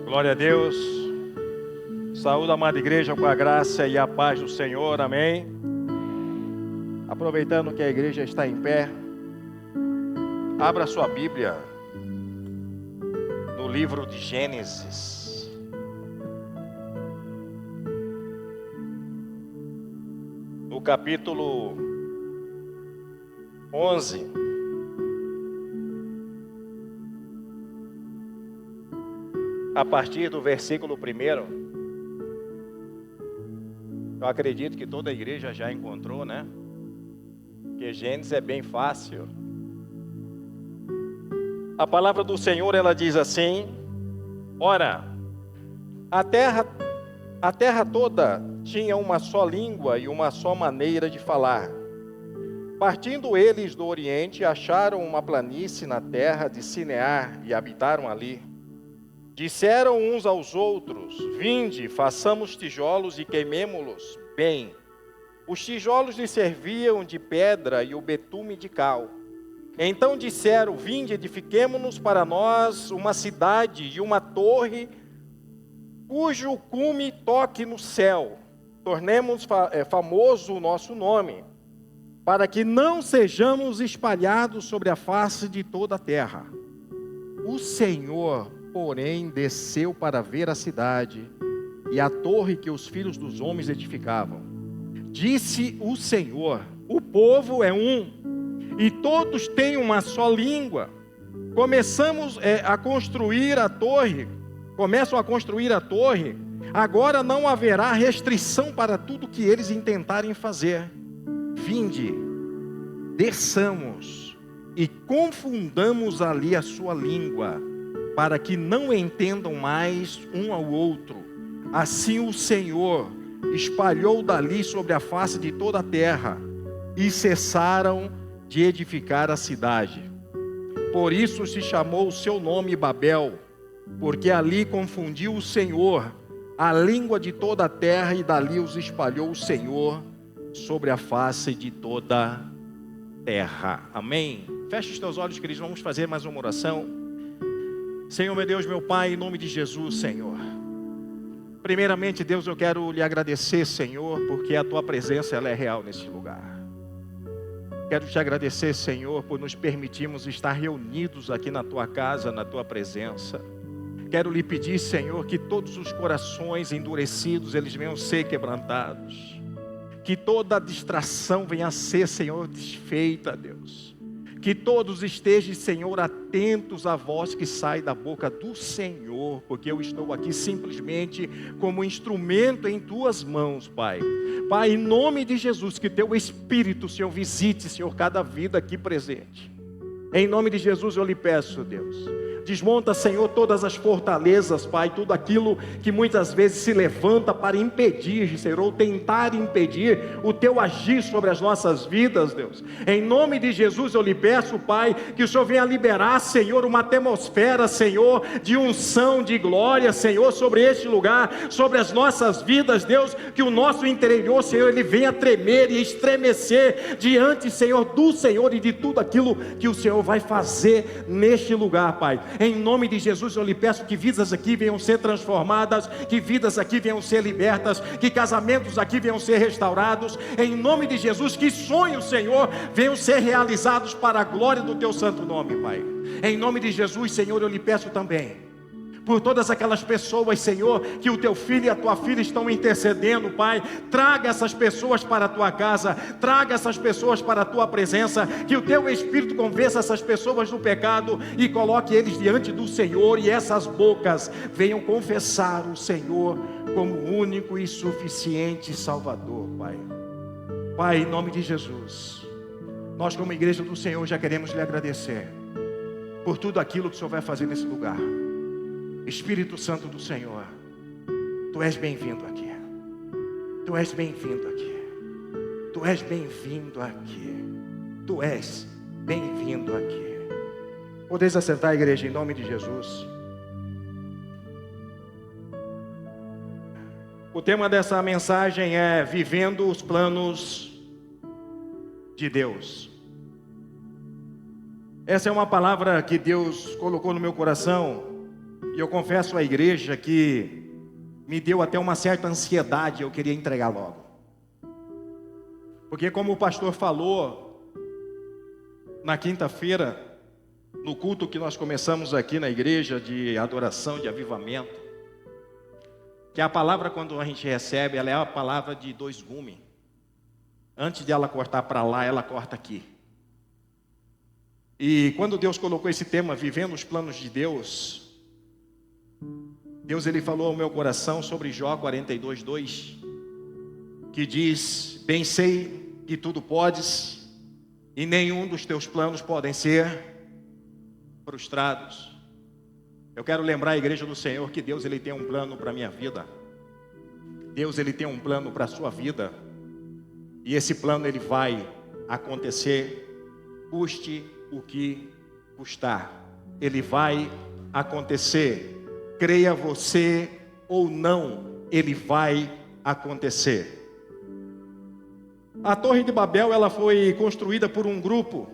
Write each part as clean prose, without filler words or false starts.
Glória a Deus. Saúde, amada igreja, com a graça e a paz do Senhor. Amém. Aproveitando que a igreja está em pé, abra sua Bíblia no livro de Gênesis. No capítulo 11. A partir do versículo 1, eu acredito que toda a igreja já encontrou, né? Porque Gênesis é bem fácil. A palavra do Senhor, ela diz assim: ora, a terra toda tinha uma só língua e uma só maneira de falar. Partindo eles do Oriente, acharam uma planície na terra de Sinear e habitaram ali. Disseram uns aos outros: vinde, façamos tijolos e queimemo-los bem. Os tijolos lhes serviam de pedra e o betume de cal. Então disseram: vinde, edifiquemo-nos para nós uma cidade e uma torre, cujo cume toque no céu. Tornemos famoso o nosso nome, para que não sejamos espalhados sobre a face de toda a terra. O Senhor, porém, desceu para ver a cidade e a torre que os filhos dos homens edificavam. Disse o Senhor: o povo é um, e todos têm uma só língua. Começam a construir a torre, agora não haverá restrição para tudo que eles intentarem fazer. Vinde, desçamos e confundamos ali a sua língua, para que não entendam mais um ao outro. Assim o Senhor espalhou dali sobre a face de toda a terra, e cessaram de edificar a cidade. Por isso se chamou o seu nome Babel, porque ali confundiu o Senhor a língua de toda a terra, e dali os espalhou o Senhor sobre a face de toda a terra. Amém? Feche os teus olhos, queridos, vamos fazer mais uma oração. Senhor, meu Deus, meu Pai, em nome de Jesus, Senhor. Primeiramente, Deus, eu quero lhe agradecer, Senhor, porque a tua presença ela é real nesse lugar. Quero te agradecer, Senhor, por nos permitirmos estar reunidos aqui na tua casa, na tua presença. Quero lhe pedir, Senhor, que todos os corações endurecidos, eles venham ser quebrantados. Que toda distração venha a ser, Senhor, desfeita, Deus. Que todos estejam, Senhor, atentos à voz que sai da boca do Senhor, porque eu estou aqui simplesmente como instrumento em tuas mãos, Pai. Pai, em nome de Jesus, que teu Espírito, Senhor, visite, Senhor, cada vida aqui presente. Em nome de Jesus eu lhe peço, Deus. Desmonta, Senhor, todas as fortalezas, Pai, tudo aquilo que muitas vezes se levanta para impedir, Senhor, ou tentar impedir o teu agir sobre as nossas vidas, Deus. Em nome de Jesus eu lhe peço, Pai, que o Senhor venha liberar, Senhor, uma atmosfera, Senhor, de unção, de glória, Senhor, sobre este lugar, sobre as nossas vidas, Deus, que o nosso interior, Senhor, ele venha tremer e estremecer diante, Senhor, do Senhor e de tudo aquilo que o Senhor vai fazer neste lugar, Pai. Em nome de Jesus eu lhe peço que vidas aqui venham ser transformadas, que vidas aqui venham ser libertas, que casamentos aqui venham ser restaurados. Em nome de Jesus, que sonhos, Senhor, venham ser realizados para a glória do teu santo nome, Pai. Em nome de Jesus, Senhor, eu lhe peço também por todas aquelas pessoas, Senhor, que o teu filho e a tua filha estão intercedendo, Pai. Traga essas pessoas para a tua casa, traga essas pessoas para a tua presença, que o teu Espírito convença essas pessoas do pecado e coloque eles diante do Senhor, e essas bocas venham confessar o Senhor como único e suficiente Salvador, Pai. Pai, em nome de Jesus, nós como igreja do Senhor já queremos lhe agradecer por tudo aquilo que o Senhor vai fazer nesse lugar. Espírito Santo do Senhor, tu és bem-vindo aqui. Tu és bem-vindo aqui. Tu és bem-vindo aqui. Tu és bem-vindo aqui. Podeis assentar, igreja, em nome de Jesus. O tema dessa mensagem é vivendo os planos de Deus. Essa é uma palavra que Deus colocou no meu coração. E eu confesso à igreja que me deu até uma certa ansiedade, eu queria entregar logo. Porque como o pastor falou, na quinta-feira, no culto que nós começamos aqui na igreja de adoração, de avivamento, que a palavra quando a gente recebe, ela é a palavra de dois gumes. Antes de ela cortar para lá, ela corta aqui. E quando Deus colocou esse tema, vivendo os planos de Deus, Deus ele falou ao meu coração sobre Jó 42:2, que diz: bem sei que tudo podes, e nenhum dos teus planos podem ser frustrados. Eu quero lembrar a igreja do Senhor que Deus ele tem um plano para a minha vida. Deus ele tem um plano para a sua vida. E esse plano ele vai acontecer, custe o que custar. Ele vai acontecer. Creia você ou não, ele vai acontecer. A Torre de Babel, ela foi construída por um grupo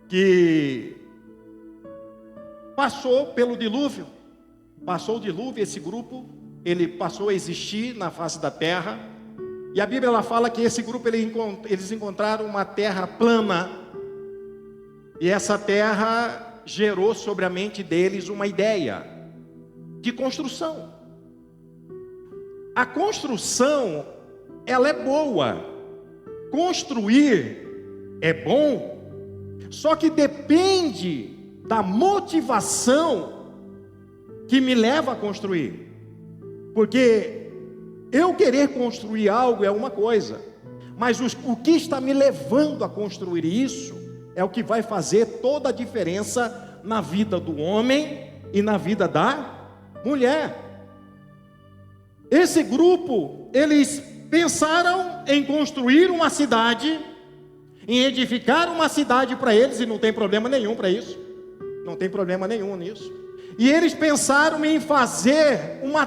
que passou pelo dilúvio. Passou o dilúvio, esse grupo, ele passou a existir na face da terra. E a Bíblia ela fala que esse grupo, eles encontraram uma terra plana. E essa terra gerou sobre a mente deles uma ideia de construção. A construção, ela é boa. Construir é bom, só que depende da motivação que me leva a construir. Porque eu querer construir algo é uma coisa, mas o que está me levando a construir isso é o que vai fazer toda a diferença na vida do homem e na vida da mulher. Esse grupo, eles pensaram em construir uma cidade, em edificar uma cidade para eles, e não tem problema nenhum para isso, não tem problema nenhum nisso. E eles pensaram em fazer uma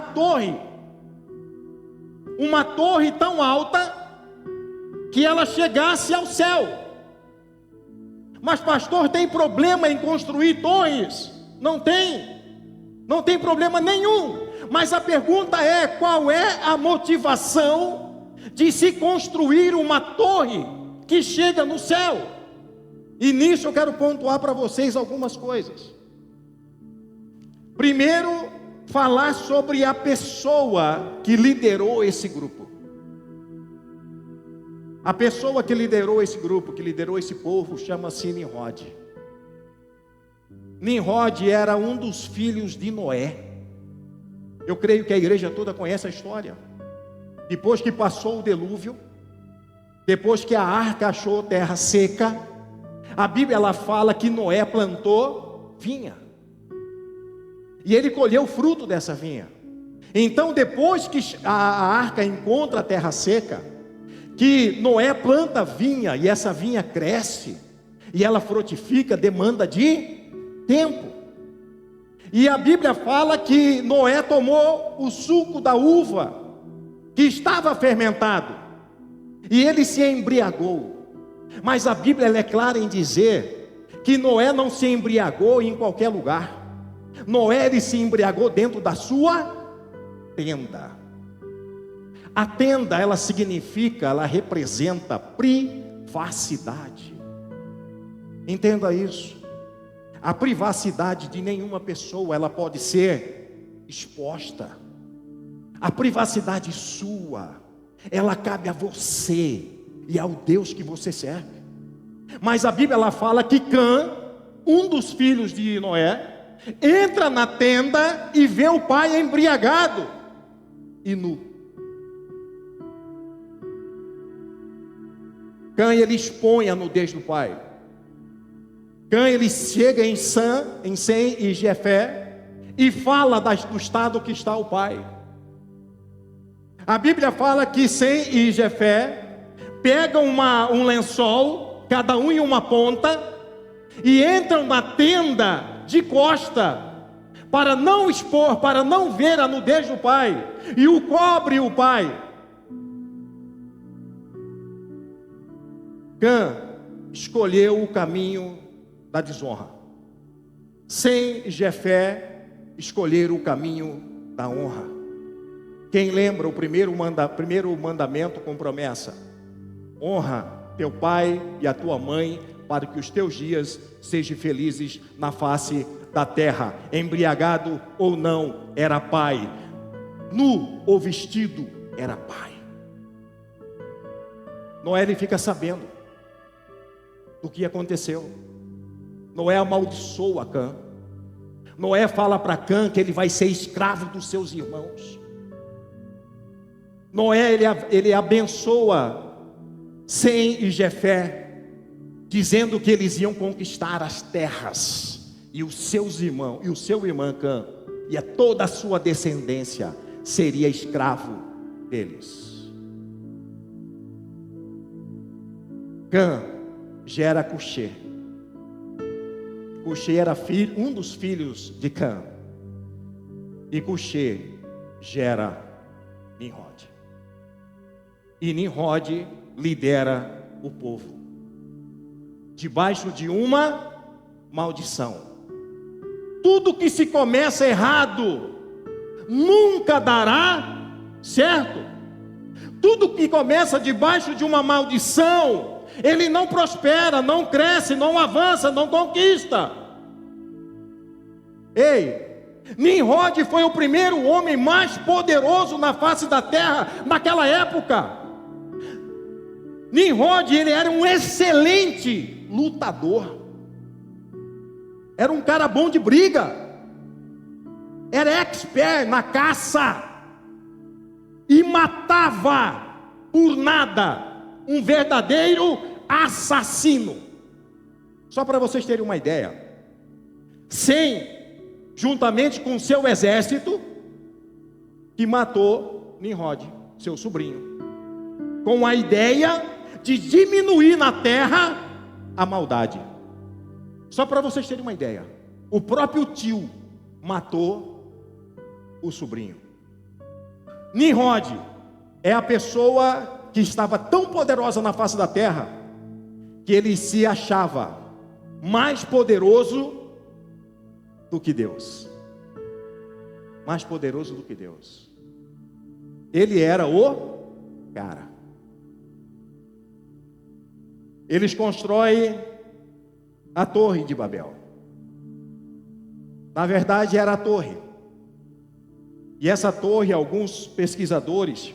torre tão alta que ela chegasse ao céu. Mas pastor, tem problema em construir torres? Não tem problema nenhum. Mas a pergunta é: qual é a motivação de se construir uma torre que chega no céu? E nisso eu quero pontuar para vocês algumas coisas. Primeiro, falar sobre a pessoa que liderou esse grupo. A pessoa que liderou esse grupo, que liderou esse povo, chama-se Nimrod. Nimrod era um dos filhos de Noé. Eu creio que a igreja toda conhece a história. Depois que passou o dilúvio, depois que a arca achou terra seca, a Bíblia ela fala que Noé plantou vinha. E ele colheu o fruto dessa vinha. Então depois que a arca encontra a terra seca, que Noé planta vinha, e essa vinha cresce, e ela frutifica, demanda de tempo. E a Bíblia fala que Noé tomou o suco da uva, que estava fermentado, e ele se embriagou. Mas a Bíblia ela é clara em dizer que Noé não se embriagou em qualquer lugar. Noé ele se embriagou dentro da sua tenda. A tenda ela significa, ela representa privacidade. Entenda isso. A privacidade de nenhuma pessoa ela pode ser exposta. A privacidade sua, ela cabe a você e ao Deus que você serve. Mas a Bíblia ela fala que Cã, um dos filhos de Noé, entra na tenda e vê o pai embriagado e nu. Cã ele expõe a nudez do pai. Cã ele chega em Sem e Jefé e fala do estado que está o pai. A Bíblia fala que Sem e Jefé pegam um lençol, cada um em uma ponta, e entram na tenda de costa, para não expor, para não ver a nudez do pai, e o cobre o pai. Cã escolheu o caminho da desonra. Sem Jefé escolher o caminho da honra. Quem lembra o primeiro mandamento com promessa? Honra teu pai e a tua mãe, para que os teus dias sejam felizes na face da terra. Embriagado ou não, era pai. Nu ou vestido, era pai. Noé, ele fica sabendo do que aconteceu. Noé amaldiçoa Cã. Noé fala para Cã que ele vai ser escravo dos seus irmãos. Noé, ele abençoa Sem e Jefé, dizendo que eles iam conquistar as terras, e os seus irmãos, e o seu irmão Cã, e toda a sua descendência seria escravo deles. Cã gera Cuxê. Cuxê era um dos filhos de Cã, e Cuxê gera Nimrod. E Nimrod lidera o povo debaixo de uma maldição. Tudo que se começa errado nunca dará certo. Tudo que começa debaixo de uma maldição, ele não prospera, não cresce, não avança, não conquista. Ei, Nimrod foi o primeiro homem mais poderoso na face da terra naquela época. Nimrod, ele era um excelente lutador. Era um cara bom de briga. Era expert na caça. E matava por nada. Um verdadeiro assassino. Só para vocês terem uma ideia. Sem, juntamente com seu exército, que matou Nimrod, seu sobrinho, com a ideia de diminuir na terra a maldade. Só para vocês terem uma ideia, o próprio tio matou o sobrinho. Nimrod é a pessoa que estava tão poderosa na face da terra, que ele se achava mais poderoso do que Deus. Mais poderoso do que Deus. Ele era o cara. Eles constroem a Torre de Babel. Na verdade era a torre. E essa torre, alguns pesquisadores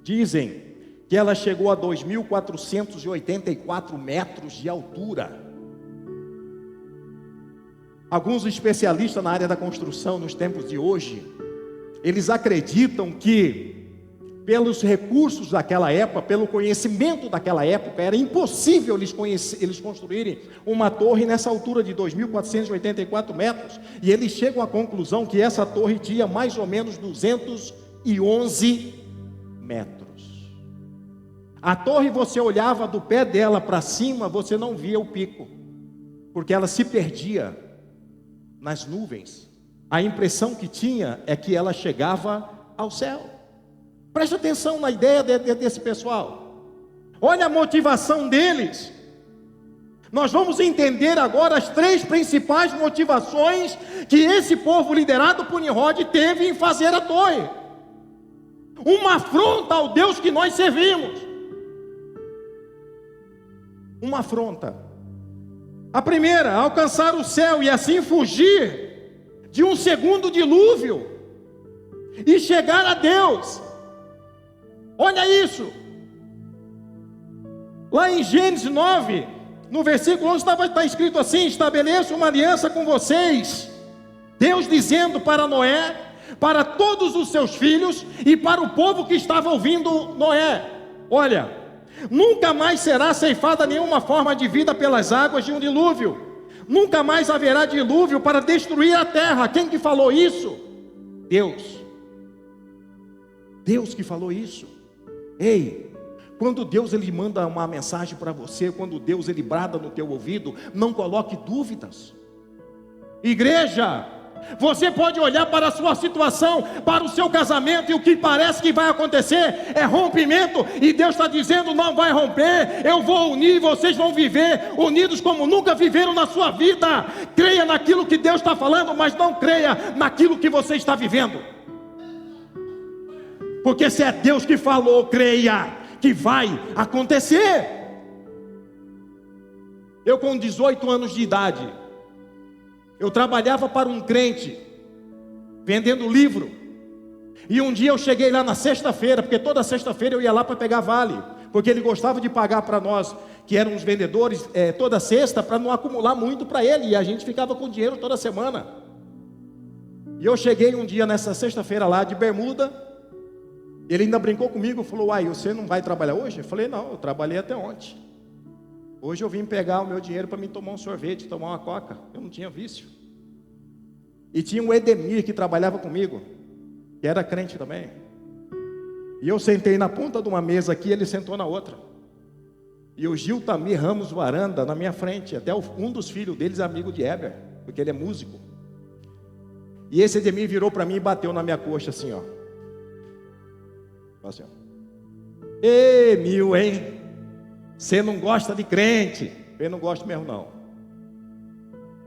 dizem que ela chegou a 2.484 metros de altura. Alguns especialistas na área da construção nos tempos de hoje, eles acreditam que pelos recursos daquela época, pelo conhecimento daquela época, era impossível eles construírem uma torre nessa altura de 2.484 metros. E eles chegam à conclusão que essa torre tinha mais ou menos 211 metros. A torre, você olhava do pé dela para cima, você não via o pico, porque ela se perdia nas nuvens. A impressão que tinha é que ela chegava ao céu. Preste atenção na ideia desse pessoal. Olha a motivação deles. Nós vamos entender agora as 3 principais motivações que esse povo liderado por Nimrod teve em fazer a torre. Uma afronta ao Deus que nós servimos. Uma afronta. A primeira, alcançar o céu e assim fugir de um segundo dilúvio e chegar a Deus. Olha isso. Lá em Gênesis 9, no versículo 11 está escrito assim: estabeleço uma aliança com vocês, Deus dizendo para Noé, para todos os seus filhos e para o povo que estava ouvindo Noé: olha, nunca mais será ceifada nenhuma forma de vida pelas águas de um dilúvio, nunca mais haverá dilúvio para destruir a terra. Quem que falou isso? Deus. Deus que falou isso. Ei, quando Deus ele manda uma mensagem para você, quando Deus ele brada no teu ouvido, não coloque dúvidas. Igreja, Você pode olhar para a sua situação, para o seu casamento, e o que parece que vai acontecer é rompimento, e Deus está dizendo: não vai romper, eu vou unir, vocês vão viver unidos como nunca viveram na sua vida. Creia naquilo que Deus está falando, mas não creia naquilo que você está vivendo, porque se é Deus que falou, creia que vai acontecer. Eu com 18 anos de idade, eu trabalhava para um crente, vendendo livro. E um dia eu cheguei lá na sexta-feira, porque toda sexta-feira eu ia lá para pegar vale, porque ele gostava de pagar para nós, que eram os vendedores, toda sexta, para não acumular muito para ele, e a gente ficava com dinheiro toda semana. E eu cheguei um dia nessa sexta-feira lá, de bermuda. Ele ainda brincou comigo, falou: uai, você não vai trabalhar hoje? Eu falei: não, eu trabalhei até ontem. Hoje eu vim pegar o meu dinheiro para mim tomar um sorvete, tomar uma coca. Eu não tinha vício. E tinha um Edemir que trabalhava comigo, que era crente também. E eu sentei na ponta de uma mesa aqui, ele sentou na outra. E o Giltamir Ramos Varanda na minha frente. Até um dos filhos deles é amigo de Heber, porque ele é músico. E esse Edemir virou para mim e bateu na minha coxa assim, ó. Assim, ó. Ê, Mil, hein? Você não gosta de crente? Eu não gosto mesmo não.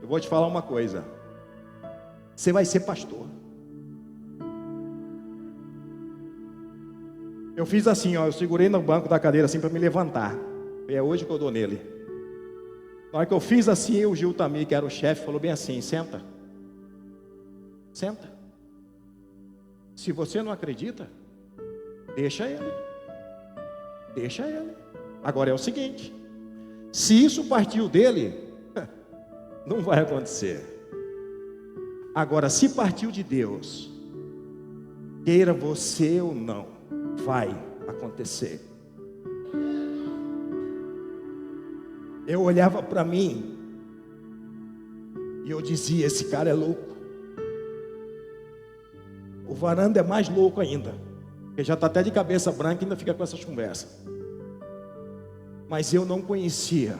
Eu vou te falar uma coisa: você vai ser pastor. Eu fiz assim, ó, eu segurei no banco da cadeira assim para me levantar. É hoje que eu dou nele. Na hora que eu fiz assim, o Gil Tamir, que era o chefe, falou bem assim: senta. Senta. Se você não acredita, deixa ele. Deixa ele. Agora é o seguinte: se isso partiu dele, não vai acontecer. Agora, se partiu de Deus, queira você ou não, vai acontecer. Eu olhava para mim e eu dizia: esse cara é louco. O Varanda é mais louco ainda, porque já está até de cabeça branca e ainda fica com essas conversas. Mas eu não conhecia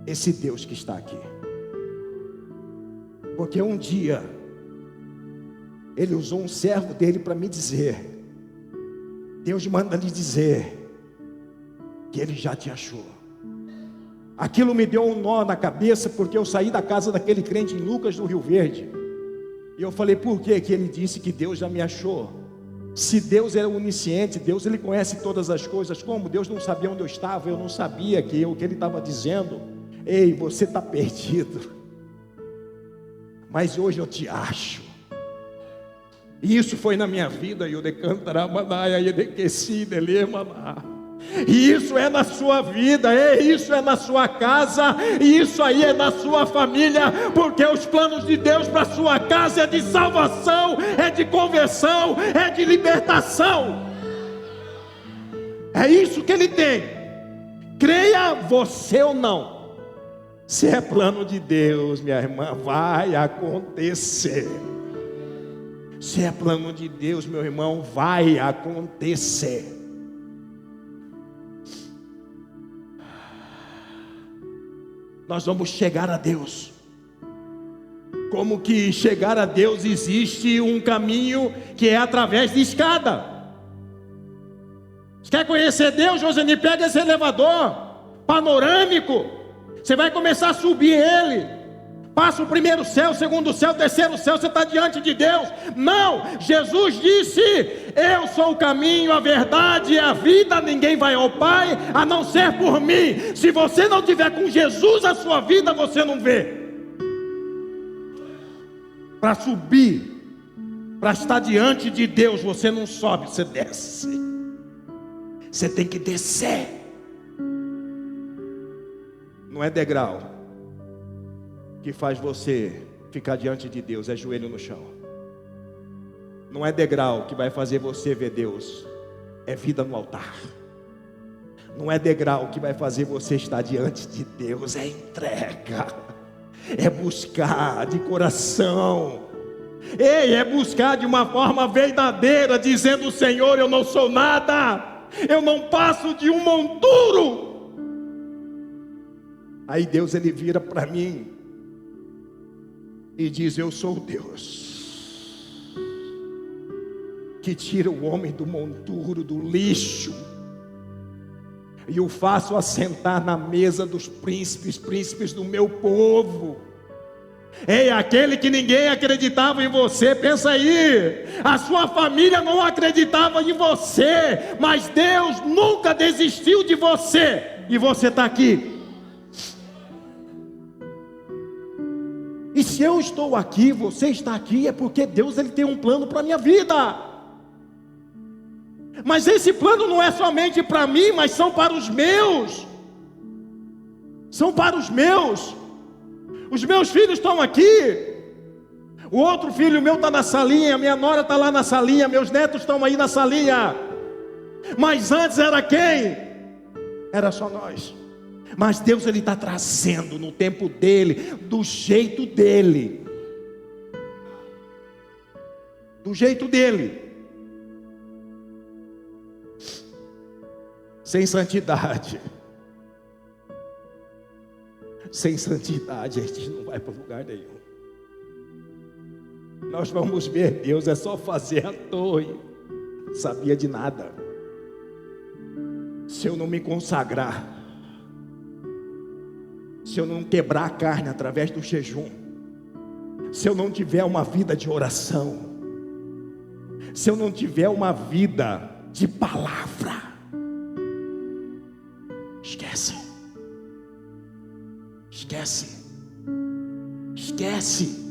esse Deus que está aqui, porque um dia ele usou um servo dele para me dizer: Deus manda lhe dizer que ele já te achou. Aquilo me deu um nó na cabeça, porque eu saí da casa daquele crente em Lucas do Rio Verde, e eu falei: por que ele disse que Deus já me achou? Se Deus é onisciente, Deus ele conhece todas as coisas. Como Deus não sabia onde eu estava, eu não sabia o que ele estava dizendo. Ei, você está perdido, mas hoje eu te acho. E isso foi na minha vida. E eu decantaramanaya e dequecida elemaná. E isso é na sua vida, isso é na sua casa, e isso aí é na sua família, porque os planos de Deus para a sua casa é de salvação, é de conversão, é de libertação. É isso que Ele tem. Creia você ou não, se é plano de Deus, minha irmã, vai acontecer. Se é plano de Deus, meu irmão, vai acontecer. Nós vamos chegar a Deus. Como que chegar a Deus? Existe um caminho que é através de escada. Você quer conhecer Deus, Joseni? Pega esse elevador panorâmico. Você vai começar a subir ele. Passa o primeiro céu, o segundo céu, o terceiro céu, você está diante de Deus. Não, Jesus disse: eu sou o caminho, a verdade e a vida, ninguém vai ao Pai a não ser por mim. Se você não tiver com Jesus a sua vida, você não vê. Para subir, para estar diante de Deus, você não sobe, você desce. Você tem que descer. Não é degrau que faz você ficar diante de Deus, é joelho no chão. Não é degrau que vai fazer você ver Deus, é vida no altar. Não é degrau que vai fazer você estar diante de Deus, é entrega, é buscar de coração. Ei, é buscar de uma forma verdadeira, dizendo: Senhor, eu não sou nada, eu não passo de um monturo. Aí Deus ele vira para mim e diz: eu sou o Deus que tira o homem do monturo, do lixo, e o faço assentar na mesa dos príncipes do meu povo. Ei, aquele que ninguém acreditava em você, pensa aí, a sua família não acreditava em você, mas Deus nunca desistiu de você, e você está aqui. E se eu estou aqui, você está aqui, é porque Deus ele tem um plano para a minha vida. Mas esse plano não é somente para mim, mas são para os meus. São para os meus. Os meus filhos estão aqui. O outro filho meu está na salinha, minha nora está lá na salinha, meus netos estão aí na salinha. Mas antes era quem? Era só nós. Mas Deus ele está trazendo no tempo dele, do jeito dele. Do jeito dele. Sem santidade. Sem santidade a gente não vai para lugar nenhum. Nós vamos ver Deus, é só fazer à toa. Não sabia de nada. Se eu não me consagrar, se eu não quebrar a carne através do jejum, se eu não tiver uma vida de oração, se eu não tiver uma vida de palavra, esquece. Esquece. Esquece.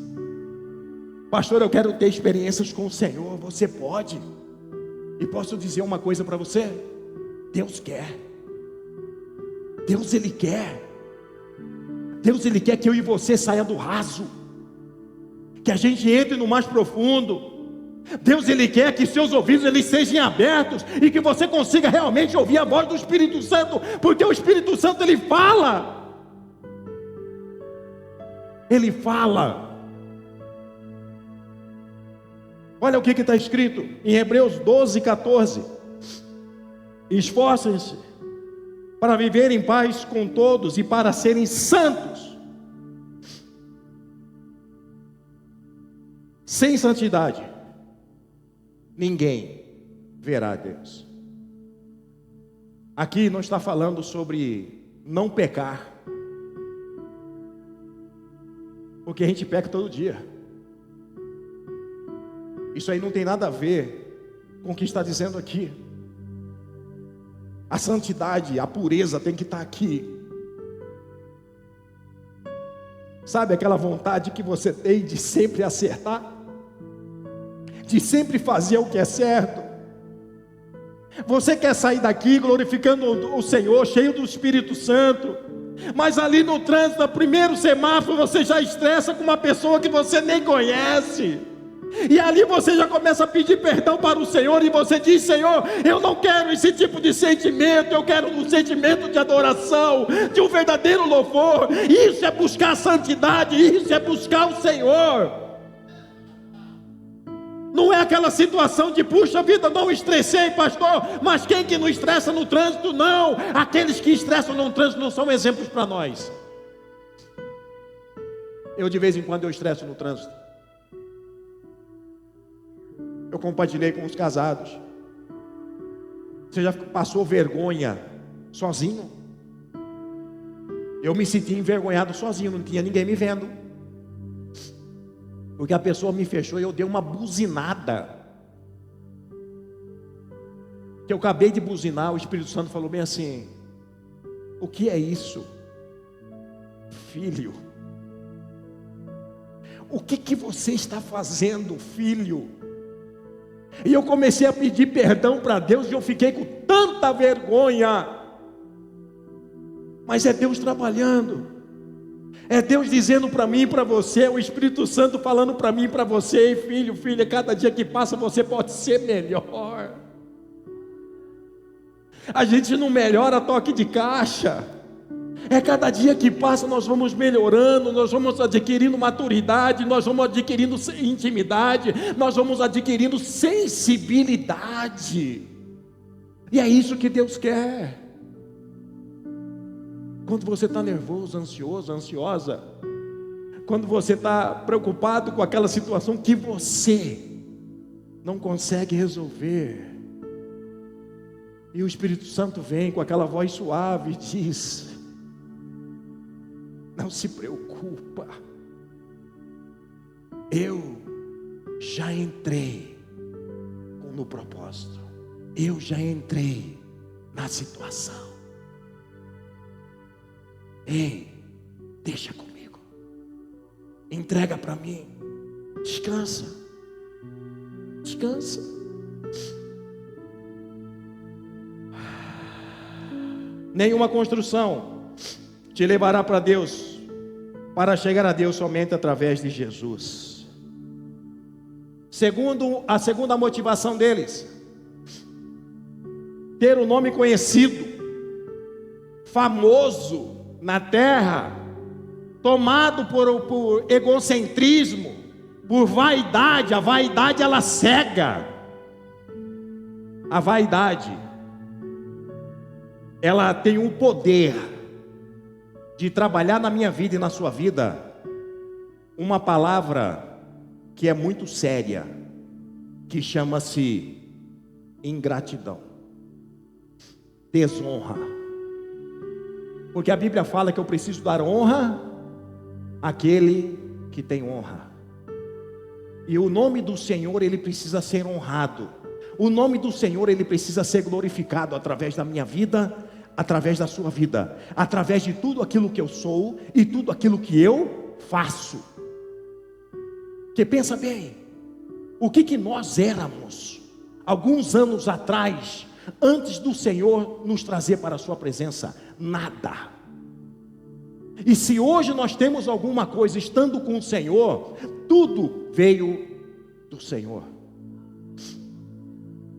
Pastor, eu quero ter experiências com o Senhor. Você pode. E posso dizer uma coisa para você? Deus quer. Deus ele quer. Deus ele quer que eu e você saia do raso, que a gente entre no mais profundo. Deus ele quer que seus ouvidos eles sejam abertos e que você consiga realmente ouvir a voz do Espírito Santo, porque o Espírito Santo ele fala. Ele fala. Olha o que está escrito em Hebreus 12:14. Esforcem-se para viver em paz com todos e para serem santos. Sem santidade ninguém verá a Deus. Aqui não está falando sobre não pecar, porque a gente peca todo dia. Isso aí não tem nada a ver com o que está dizendo aqui. A santidade, a pureza tem que estar aqui. Sabe aquela vontade que você tem de sempre acertar? De sempre fazer o que é certo? Você quer sair daqui glorificando o Senhor, cheio do Espírito Santo, mas ali no trânsito, no primeiro semáforo, você já estressa com uma pessoa que você nem conhece. E ali você já começa a pedir perdão para o Senhor, e você diz: Senhor, eu não quero esse tipo de sentimento, eu quero um sentimento de adoração, de um verdadeiro louvor. Isso é buscar a santidade, isso é buscar o Senhor. Não é aquela situação de, puxa vida, não estressei, pastor, mas quem que não estressa no trânsito? Não, aqueles que estressam no trânsito não são exemplos para nós. Eu de vez em quando eu estresso no trânsito. Eu compartilhei com os casados. Você já passou vergonha sozinho? Eu me senti envergonhado sozinho, não tinha ninguém me vendo, porque a pessoa me fechou e eu dei uma buzinada. Que eu acabei de buzinar, o Espírito Santo falou bem assim: o que é isso? Filho, o que você está fazendo, filho? E eu comecei a pedir perdão para Deus, e eu fiquei com tanta vergonha. Mas é Deus trabalhando, é Deus dizendo para mim e para você, é o Espírito Santo falando para mim e para você: filho, filha, cada dia que passa você pode ser melhor. A gente não melhora a toque de caixa. É cada dia que passa nós vamos melhorando, nós vamos adquirindo maturidade, nós vamos adquirindo intimidade, nós vamos adquirindo sensibilidade. E é isso que Deus quer. Quando você está nervoso, ansioso, ansiosa, Quando você está preocupado com aquela situação que você não consegue resolver, e o Espírito Santo vem com aquela voz suave e diz: não se preocupa, eu já entrei no propósito, eu já entrei na situação. Ei, deixa comigo, entrega para mim, descansa, descansa. Nenhuma construção te levará para Deus, para chegar a Deus somente através de Jesus. A segunda motivação deles, ter o nome conhecido, famoso na terra, tomado por egocentrismo, por vaidade. A vaidade, ela cega. A vaidade, ela tem o poder de trabalhar na minha vida e na sua vida uma palavra que é muito séria, que chama-se ingratidão, desonra. Porque a Bíblia fala que eu preciso dar honra àquele que tem honra. E o nome do Senhor, ele precisa ser honrado. O nome do Senhor, ele precisa ser glorificado através da minha vida, através da sua vida, através de tudo aquilo que eu sou e tudo aquilo que eu faço. Porque pensa bem, o que nós éramos alguns anos atrás, antes do Senhor nos trazer para a sua presença? Nada. E se hoje nós temos alguma coisa estando com o Senhor, tudo veio do Senhor.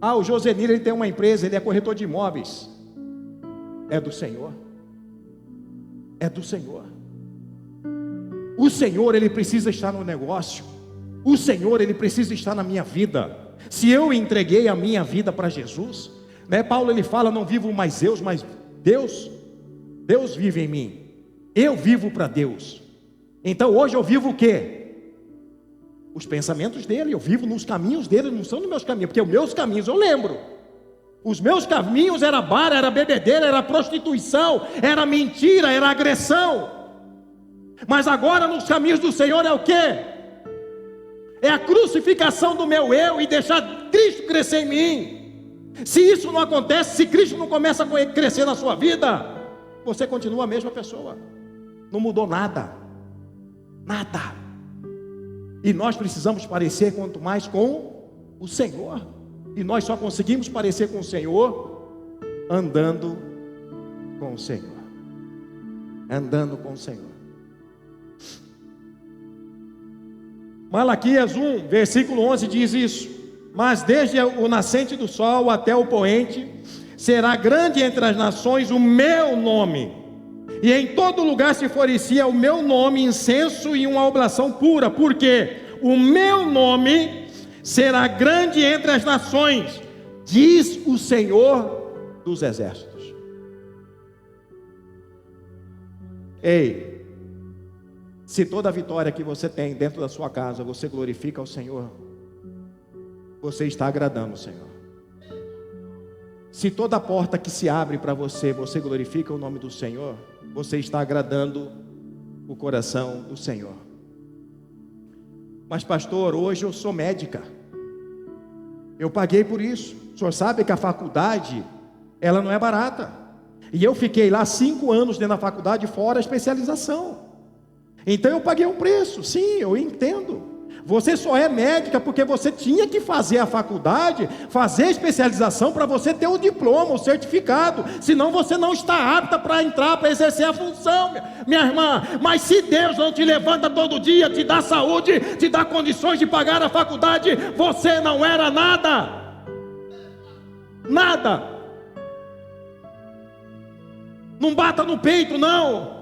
O Josenir, ele tem uma empresa, ele é corretor de imóveis. É do Senhor. É do Senhor. O Senhor, ele precisa estar no negócio. O Senhor, ele precisa estar na minha vida. Se eu entreguei a minha vida para Jesus, né? Paulo, ele fala: não vivo mais eu, mas Deus vive em mim. Eu vivo para Deus. Então hoje eu vivo o quê? Os pensamentos dele. Eu vivo nos caminhos dele, não são nos meus caminhos, porque os meus caminhos eu lembro. Os meus caminhos era bar, era bebedeira, era prostituição, era mentira, era agressão. Mas agora nos caminhos do Senhor é o quê? É a crucificação do meu eu e deixar Cristo crescer em mim. Se isso não acontece, se Cristo não começa a crescer na sua vida, você continua a mesma pessoa. Não mudou nada. Nada. E nós precisamos parecer quanto mais com o Senhor. E nós só conseguimos parecer com o Senhor andando com o Senhor. Andando com o Senhor. Malaquias 1, versículo 11 diz isso: mas desde o nascente do sol até o poente, será grande entre as nações o meu nome, e em todo lugar se florescia o meu nome, incenso e uma oblação pura, porque o meu nome será grande entre as nações, diz o Senhor dos exércitos. Ei, se toda a vitória que você tem dentro da sua casa, você glorifica ao Senhor, você está agradando o Senhor. Se toda porta que se abre para você, você glorifica o nome do Senhor, você está agradando o coração do Senhor. Mas pastor, hoje eu sou médica, eu paguei por isso. O senhor sabe que a faculdade, ela não é barata. E eu fiquei lá 5 anos dentro da faculdade, fora a especialização. Então eu paguei um preço. Sim, eu entendo. Você só é médica porque você tinha que fazer a faculdade, fazer a especialização para você ter o diploma, o certificado. Senão você não está apta para entrar, para exercer a função, minha irmã. Mas se Deus não te levanta todo dia, te dá saúde, te dá condições de pagar a faculdade, você não era nada. Nada. Não bata no peito, não.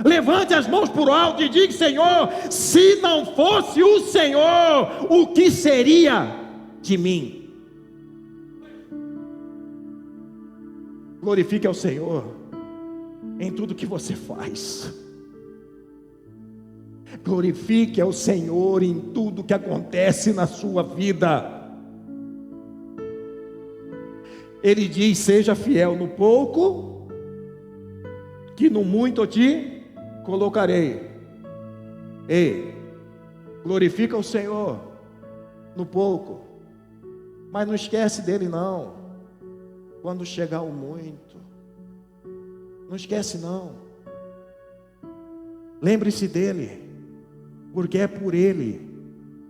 Levante as mãos por alto e diga: Senhor, se não fosse o Senhor, o que seria de mim? Glorifique ao Senhor em tudo que você faz. Glorifique ao Senhor em tudo que acontece na sua vida. Ele diz: seja fiel no pouco, que no muito eu te colocarei. Ei, glorifica o Senhor no pouco, mas não esquece dele não, quando chegar o muito. Não esquece não. Lembre-se dele, porque é por ele,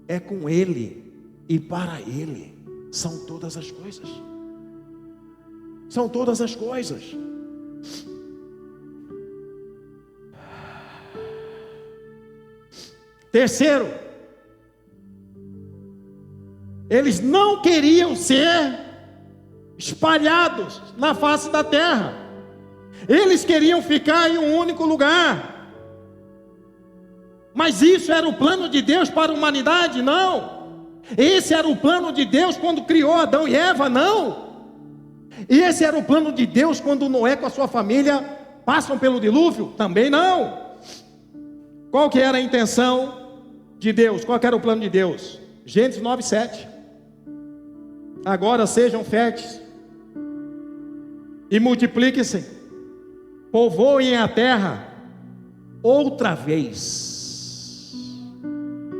é com ele e para ele são todas as coisas. São todas as coisas. Terceiro, eles não queriam ser espalhados na face da terra. Eles queriam ficar em um único lugar. Mas isso era o plano de Deus para a humanidade? Não. Esse era o plano de Deus quando criou Adão e Eva? Não. E esse era o plano de Deus quando Noé com a sua família passam pelo dilúvio? Também não. Qual que era a intenção de Deus? Qual que era o plano de Deus? Gênesis 9:7. Agora sejam férteis e multipliquem-se, povoem a terra outra vez.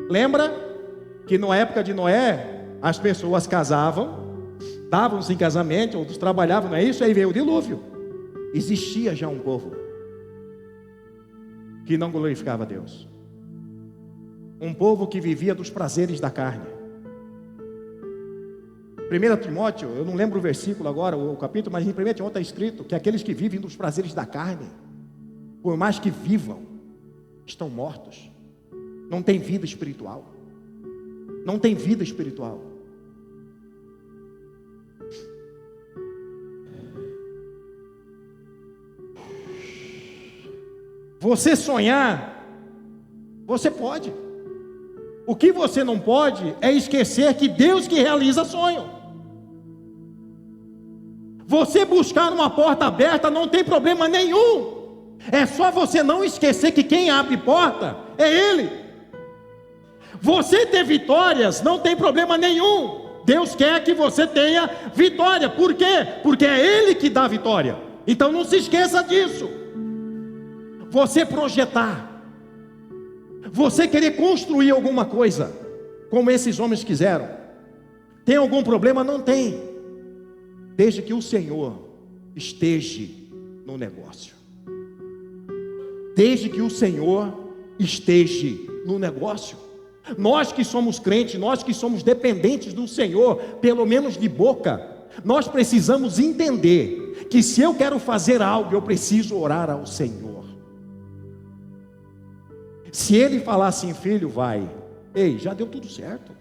Lembra que na época de Noé as pessoas casavam, davam-se em casamento, outros trabalhavam, não é isso? Aí veio o dilúvio. Existia já um povo que não glorificava a Deus, um povo que vivia dos prazeres da carne. 1 Timóteo, eu não lembro o versículo agora, o capítulo, mas em 1 Timóteo está escrito que aqueles que vivem dos prazeres da carne, por mais que vivam, estão mortos. Não tem vida espiritual. Não tem vida espiritual. Você sonhar, você pode. O que você não pode é esquecer que Deus que realiza sonho. Você buscar uma porta aberta não tem problema nenhum. É só você não esquecer que quem abre porta é Ele. Você ter vitórias não tem problema nenhum. Deus quer que você tenha vitória. Por quê? Porque é Ele que dá a vitória. Então não se esqueça disso. Você projetar, você querer construir alguma coisa, como esses homens quiseram, tem algum problema? Não tem, desde que o Senhor esteja no negócio. Desde que o Senhor esteja no negócio. Nós que somos crentes, nós que somos dependentes do Senhor, pelo menos de boca, nós precisamos entender que se eu quero fazer algo, eu preciso orar ao Senhor. Se Ele falar assim: filho, vai, ei, já deu tudo certo.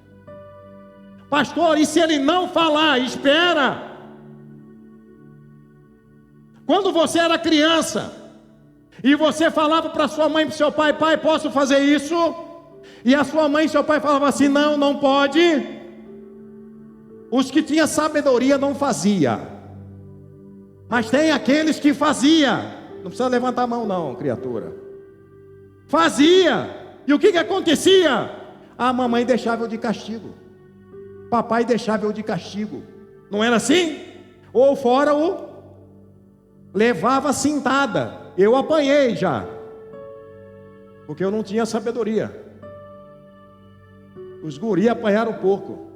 Pastor, e se Ele não falar? Espera. Quando você era criança e você falava para sua mãe e para seu pai: pai, posso fazer isso? E a sua mãe e seu pai falavam assim: não, não pode. Os que tinham sabedoria não fazia, mas tem aqueles que fazia. Não precisa levantar a mão não, criatura. Fazia. E o que acontecia? A mamãe deixava eu de castigo, papai deixava eu de castigo. Não era assim? Ou fora o levava cintada. Eu apanhei já, porque eu não tinha sabedoria. Os guri apanharam pouco,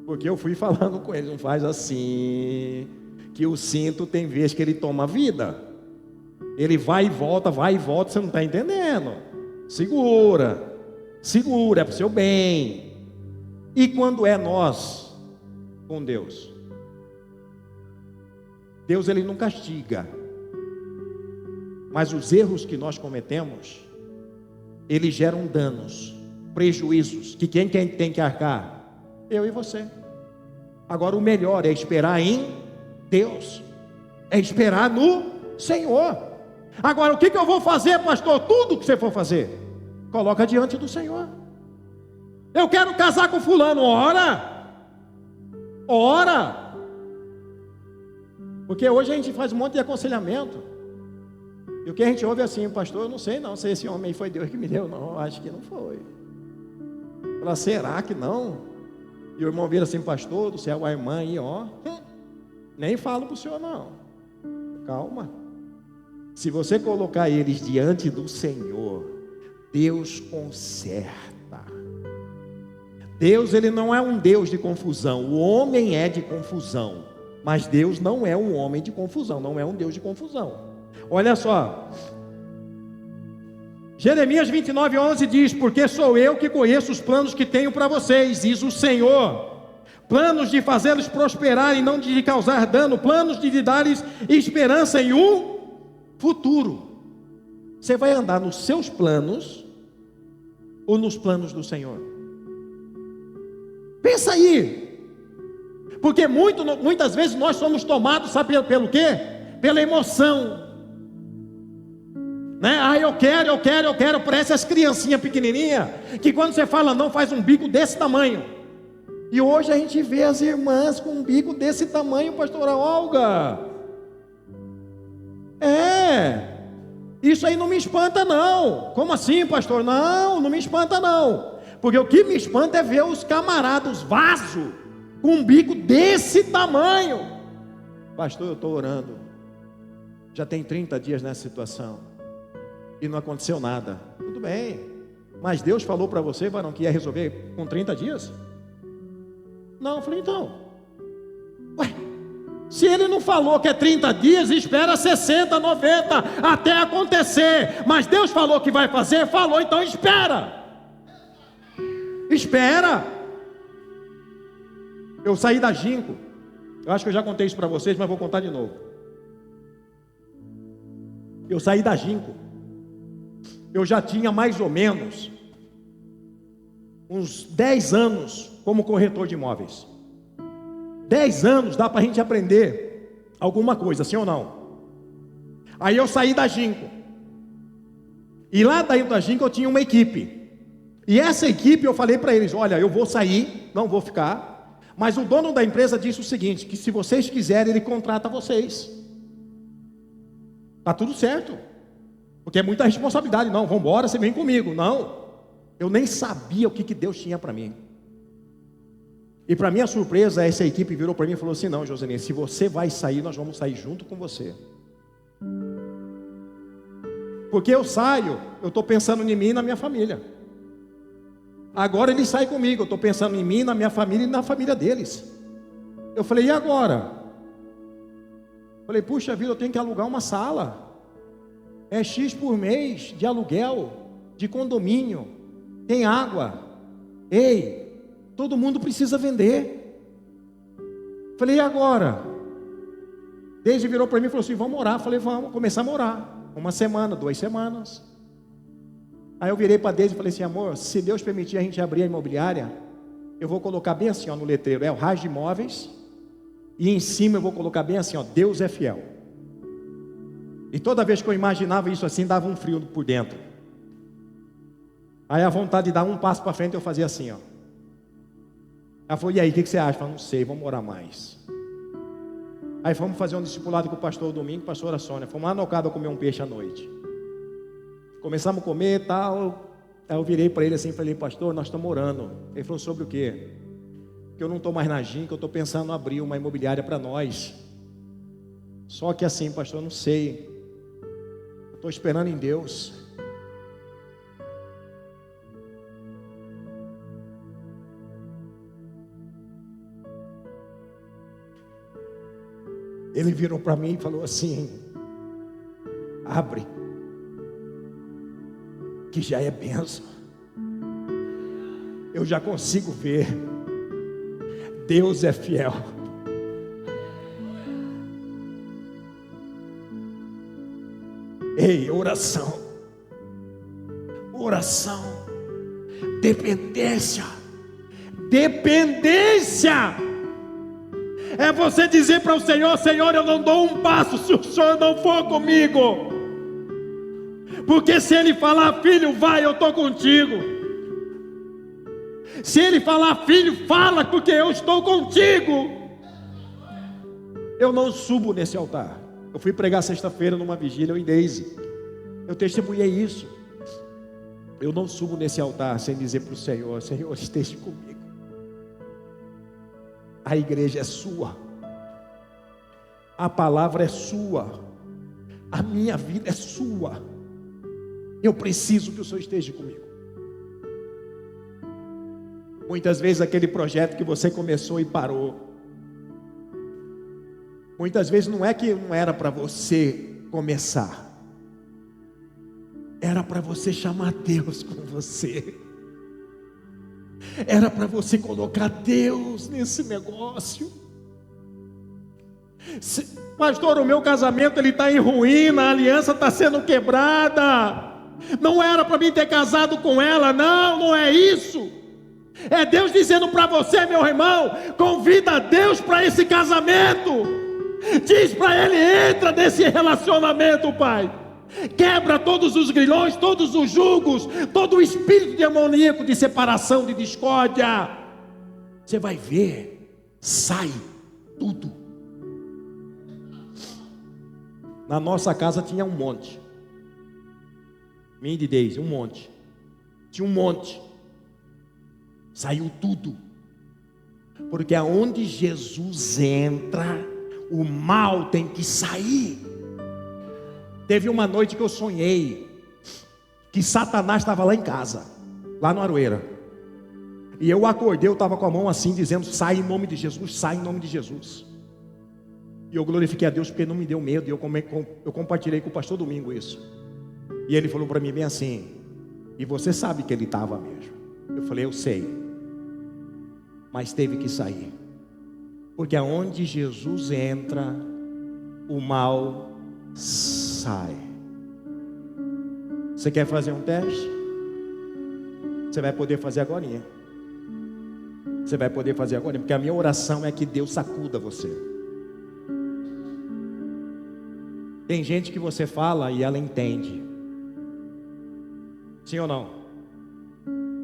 porque eu fui falando com eles: não faz assim, que o cinto tem vez que ele toma vida. Ele vai e volta, você não está entendendo. Segura, segura, é para o seu bem. E quando é nós com Deus, Deus ele não castiga, mas os erros que nós cometemos, eles geram danos, prejuízos, que quem tem que arcar? Eu e você. Agora o melhor é esperar em Deus, é esperar no Senhor. Agora o que eu vou fazer, pastor? Tudo que você for fazer, coloca diante do Senhor. Eu quero casar com fulano, ora, porque hoje a gente faz um monte de aconselhamento. E o que a gente ouve é assim, pastor, eu não sei não se esse homem aí foi Deus que me deu, não, eu acho que não foi. Fala, será que não? E o irmão vira assim, pastor do céu, a irmã aí, ó, nem falo para o senhor não, calma. Se você colocar eles diante do Senhor, Deus conserta. Deus, ele não é um Deus de confusão, o homem é de confusão, mas Deus não é um homem de confusão, não é um Deus de confusão. Olha só, Jeremias 29:11 diz, porque sou eu que conheço os planos que tenho para vocês, diz o Senhor, planos de fazê-los prosperar e não de lhe causar dano, planos de lhe dar-lhes esperança em um futuro. Você vai andar nos seus planos ou nos planos do Senhor? Pensa aí, porque muitas vezes nós somos tomados, sabe pelo quê? Pela emoção, né? Ah, eu quero, parece as criancinhas pequenininhas, que quando você fala não, faz um bico desse tamanho, e hoje a gente vê as irmãs com um bico desse tamanho, pastora Olga, isso aí não me espanta não. Como assim, pastor? Não me espanta não, porque o que me espanta é ver os camaradas, vaso, com um bico desse tamanho. Pastor, eu estou orando, já tem 30 dias nessa situação, e não aconteceu nada. Tudo bem, mas Deus falou para você, varão, que ia resolver com 30 dias? Não, eu falei, então, se ele não falou que é 30 dias, espera 60, 90, até acontecer. Mas Deus falou que vai fazer, falou, então espera. Eu saí da Ginco, eu acho que eu já contei isso para vocês, mas vou contar de novo. Eu saí da Ginco, eu já tinha mais ou menos uns 10 anos como corretor de imóveis. 10 anos dá para a gente aprender alguma coisa, sim ou não? Aí eu saí da Ginco, e lá dentro da Ginco eu tinha uma equipe, e essa equipe eu falei para eles, olha, eu vou sair, não vou ficar, mas o dono da empresa disse o seguinte, que se vocês quiserem ele contrata vocês. Tá tudo certo, porque é muita responsabilidade. Não, vamos embora, você vem comigo. Não, eu nem sabia o que Deus tinha para mim. E para minha surpresa, essa equipe virou para mim e falou assim, não, Josenir, se você vai sair, nós vamos sair junto com você. Porque eu saio, eu estou pensando em mim e na minha família. Agora ele sai comigo, eu estou pensando em mim, na minha família e na família deles. Eu falei, e agora? Falei, puxa vida, eu tenho que alugar uma sala. É X por mês de aluguel, de condomínio, tem água. Ei, todo mundo precisa vender. Falei, e agora? Desde virou para mim e falou assim, vamos orar. Falei, vamos começar a orar. 1 semana, 2 semanas. Aí eu virei para Deise e falei assim, amor, se Deus permitir a gente abrir a imobiliária, eu vou colocar bem assim, ó, no letreiro, é o Raj Imóveis, e em cima eu vou colocar bem assim, ó, Deus é fiel. E toda vez que eu imaginava isso assim, dava um frio por dentro. Aí a vontade de dar um passo para frente, eu fazia assim, ó. Ela falou, e aí, o que você acha? Eu falei, não sei, vamos orar mais. Aí fomos fazer um discipulado com o pastor domingo, pastora Sônia. Fomos lá no Ocado comer um peixe à noite. Começamos a comer e tal. Aí eu virei para ele assim, falei, pastor, nós estamos orando. Ele falou, sobre o quê? Que eu não estou mais na Ginco, eu estou pensando em abrir uma imobiliária para nós. Só que assim, pastor, eu não sei. Eu estou esperando em Deus. Ele virou para mim e falou assim, abre, que já é bênção. Eu já consigo ver, Deus é fiel. Ei, oração, dependência, é você dizer para o Senhor, Senhor, eu não dou um passo se o Senhor não for comigo, porque se Ele falar, filho, vai, eu estou contigo. Se Ele falar, filho, fala, porque eu estou contigo. Eu não subo nesse altar. Eu fui pregar sexta-feira numa vigília, eu e Deise. Eu testemunhei isso. Eu não subo nesse altar sem dizer para o Senhor: Senhor, esteja comigo. A igreja é sua, a palavra é sua, a minha vida é sua. Eu preciso que o Senhor esteja comigo. Muitas vezes aquele projeto que você começou e parou, muitas vezes não é que não era para você começar, era para você chamar Deus com você, era para você colocar Deus nesse negócio. Pastor, o meu casamento ele está em ruína, a aliança está sendo quebrada, não era para mim ter casado com ela. Não é isso. É Deus dizendo para você, meu irmão: convida Deus para esse casamento, diz para Ele: entra nesse relacionamento, pai. Quebra todos os grilhões, todos os julgos, todo o espírito demoníaco de separação, de discórdia. Você vai ver, sai tudo. Na nossa casa tinha um monte, Mindy e Deise, um monte. Tinha um monte. Saiu tudo. Porque aonde Jesus entra, o mal tem que sair. Teve uma noite que eu sonhei que Satanás estava lá em casa, lá no Aroeira. E eu acordei, eu estava com a mão assim, dizendo: sai em nome de Jesus, sai em nome de Jesus. E eu glorifiquei a Deus porque não me deu medo. E eu compartilhei com o pastor Domingo isso. E ele falou para mim bem assim: e você sabe que ele estava mesmo? Eu falei: eu sei. Mas teve que sair. Porque aonde Jesus entra, o mal sai. Você quer fazer um teste? Você vai poder fazer agora. Você vai poder fazer agora. Porque a minha oração é que Deus sacuda você. Tem gente que você fala e ela entende. Sim ou não?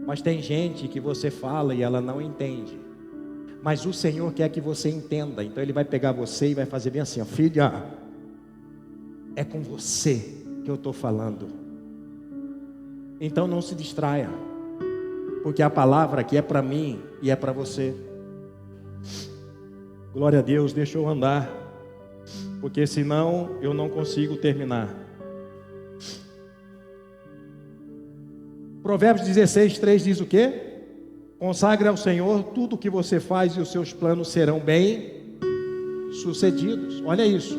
Mas tem gente que você fala e ela não entende. Mas o Senhor quer que você entenda. Então Ele vai pegar você e vai fazer bem assim: ó, filha, é com você que eu estou falando. Então não se distraia, porque a palavra aqui é para mim e é para você. Glória a Deus, deixa eu andar, porque senão eu não consigo terminar. Provérbios 16, 3 diz o quê? Consagre ao Senhor tudo o que você faz e os seus planos serão bem sucedidos. Olha isso.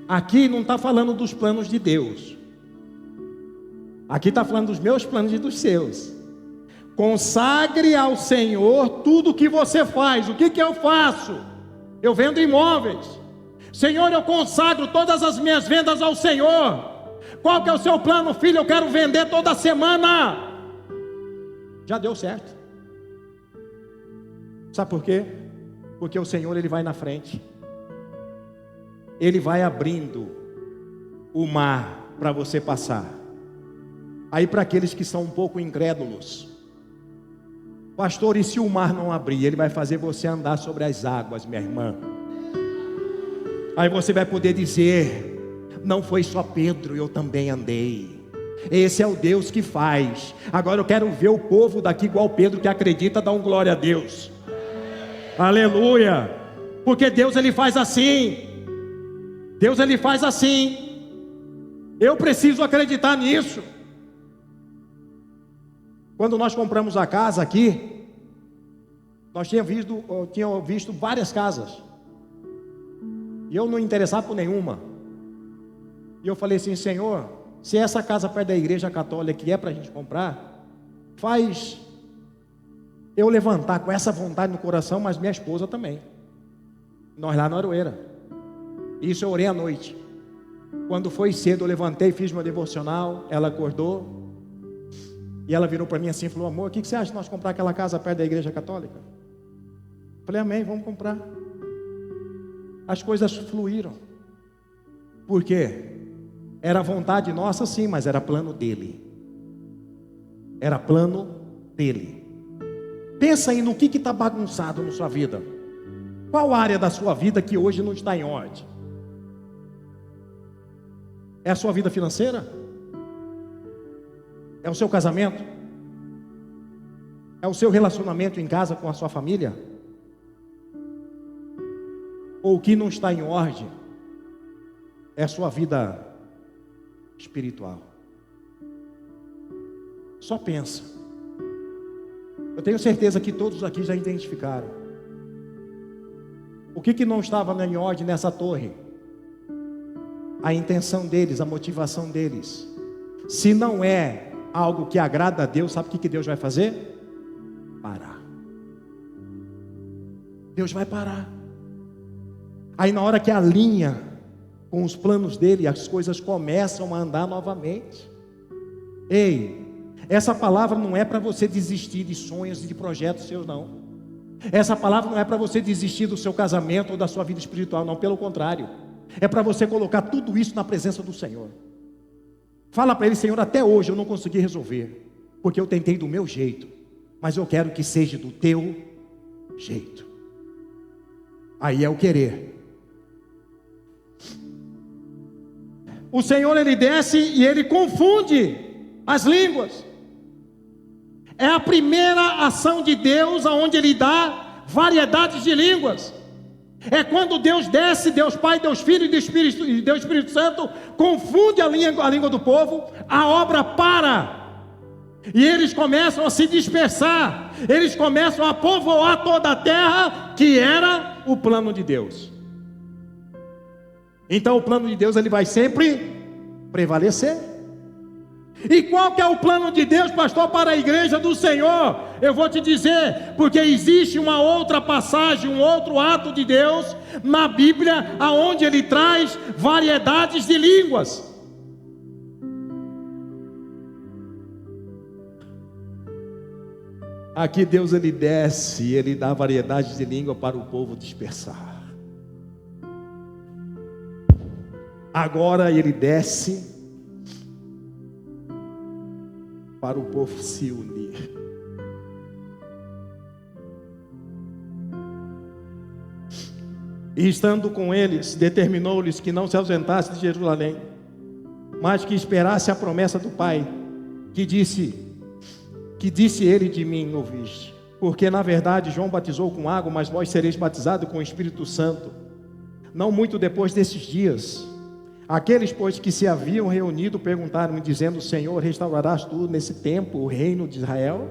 Aqui não está falando dos planos de Deus. Aqui está falando dos meus planos e dos seus. Consagre ao Senhor tudo o que você faz. O que eu faço? Eu vendo imóveis. Senhor, eu consagro todas as minhas vendas ao Senhor. Qual que é o seu plano, filho? Eu quero vender toda semana. Já deu certo. Sabe por quê? Porque o Senhor, Ele vai na frente. Ele vai abrindo o mar para você passar. Aí para aqueles que são um pouco incrédulos: pastor, e se o mar não abrir? Ele vai fazer você andar sobre as águas, minha irmã. Aí você vai poder dizer: não foi só Pedro, eu também andei. Esse é o Deus que faz. Agora eu quero ver o povo daqui igual Pedro, que acredita, dá um glória a Deus. Aleluia. Porque Deus, Ele faz assim. Deus, Ele faz assim. Eu preciso acreditar nisso. Quando nós compramos a casa aqui, nós tínhamos visto várias casas, e eu não interessava por nenhuma. E eu falei assim: Senhor, se essa casa perto da igreja católica que é para a gente comprar, faz eu levantar com essa vontade no coração, mas minha esposa também. Nós lá na Aroeira. Isso eu orei à noite. Quando foi cedo eu levantei, fiz meu devocional. Ela acordou e ela virou para mim assim e falou: amor, o que você acha de nós comprar aquela casa perto da igreja católica? Eu falei: amém, vamos comprar. As coisas fluíram. Por quê? Era vontade nossa, sim, mas era plano dele. Era plano dele. Pensa aí no que está bagunçado na sua vida. Qual área da sua vida que hoje não está em ordem? É a sua vida financeira? É o seu casamento? É o seu relacionamento em casa com a sua família? Ou o que não está em ordem é a sua vida espiritual? Só pensa. Eu tenho certeza que todos aqui já identificaram. O que não estava em ordem nessa torre? A intenção deles, a motivação deles. Se não é algo que agrada a Deus, sabe o que Deus vai fazer? Parar. Deus vai parar. Aí na hora que alinha com os planos dele, as coisas começam a andar novamente. Ei, essa palavra não é para você desistir de sonhos e de projetos seus, não. Essa palavra não é para você desistir do seu casamento ou da sua vida espiritual, não, pelo contrário. É para você colocar tudo isso na presença do Senhor. Fala para ele: Senhor, até hoje eu não consegui resolver, porque eu tentei do meu jeito, mas eu quero que seja do teu jeito. Aí é o querer. O Senhor, ele desce e ele confunde as línguas. É a primeira ação de Deus, aonde ele dá variedades de línguas. É quando Deus desce, Deus Pai, Deus Filho e Deus Espírito Santo confunde a língua do povo, a obra para, e eles começam a se dispersar, eles começam a povoar toda a terra, que era o plano de Deus. Então o plano de Deus, ele vai sempre prevalecer. E qual que é o plano de Deus, pastor, para a igreja do Senhor? Eu vou te dizer, porque existe uma outra passagem, um outro ato de Deus na Bíblia, aonde ele traz variedades de línguas. Aqui Deus, ele desce e ele dá variedades de língua para o povo dispersar. Agora ele desce para o povo se unir. E estando com eles, determinou-lhes que não se ausentasse de Jerusalém, mas que esperasse a promessa do Pai, que disse ele: de mim ouviste. Porque na verdade João batizou com água, mas vós sereis batizados com o Espírito Santo, não muito depois desses dias. Aqueles, pois, que se haviam reunido, perguntaram-me, dizendo: Senhor, restaurarás tu nesse tempo o reino de Israel?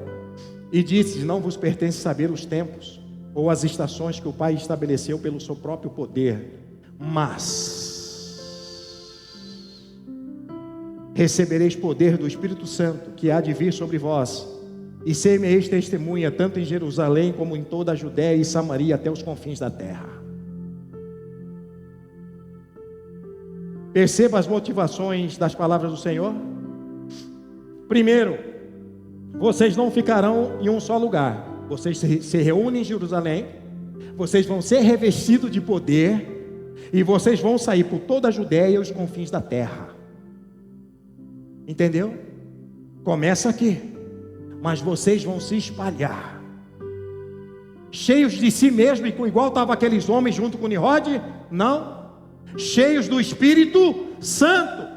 E disse: não vos pertence saber os tempos, ou as estações que o Pai estabeleceu pelo seu próprio poder, mas recebereis poder do Espírito Santo, que há de vir sobre vós, e ser-me-eis testemunha, tanto em Jerusalém, como em toda a Judéia e Samaria, até os confins da terra. Perceba as motivações das palavras do Senhor. Primeiro, vocês não ficarão em um só lugar. Vocês se reúnem em Jerusalém, vocês vão ser revestidos de poder, e vocês vão sair por toda a Judéia e os confins da terra. Entendeu? Começa aqui, mas vocês vão se espalhar, cheios de si mesmo, e igual estavam aqueles homens junto com Nimrod. Não, cheios do Espírito Santo.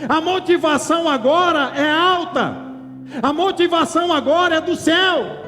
A motivação agora é alta, a motivação agora é do céu.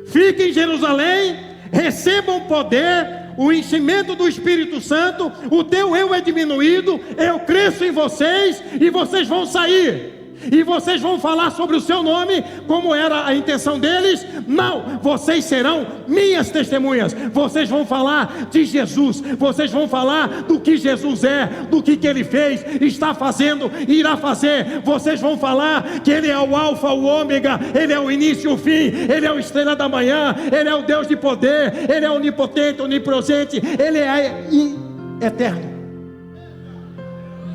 Fiquem em Jerusalém, recebam poder, o enchimento do Espírito Santo. O teu eu é diminuído, eu cresço em vocês, e vocês vão sair. E vocês vão falar sobre o seu nome, como era a intenção deles. Não, vocês serão minhas testemunhas. Vocês vão falar de Jesus, vocês vão falar do que Jesus é, do que ele fez, está fazendo, irá fazer. Vocês vão falar que ele é o alfa, o ômega, ele é o início e o fim, ele é o estrela da manhã, ele é o Deus de poder, ele é onipotente, onipresente, ele é eterno.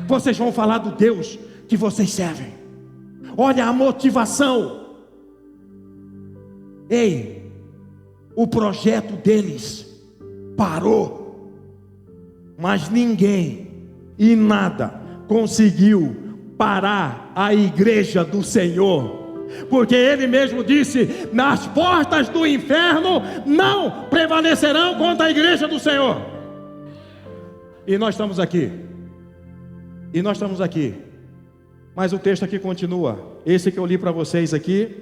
Vocês vão falar do Deus que vocês servem. Olha a motivação. Ei, o projeto deles parou, mas ninguém e nada conseguiu parar a igreja do Senhor, porque ele mesmo disse: nas portas do inferno não prevalecerão contra a igreja do Senhor. E nós estamos aqui, Mas o texto aqui continua. Esse que eu li para vocês aqui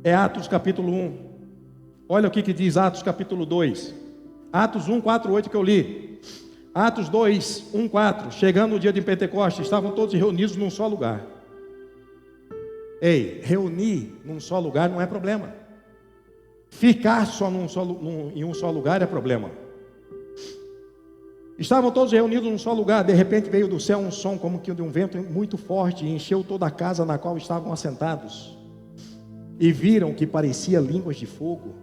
é Atos capítulo 1. Olha o que diz Atos capítulo 2. Atos 1, 4, 8 que eu li. Atos 2, 1, 4. Chegando o dia de Pentecostes, estavam todos reunidos num só lugar. Ei, reunir num só lugar não é problema. Ficar só em um só lugar é problema. Estavam todos reunidos num só lugar. De repente veio do céu um som como que de um vento muito forte e encheu toda a casa na qual estavam assentados. E viram que parecia línguas de fogo,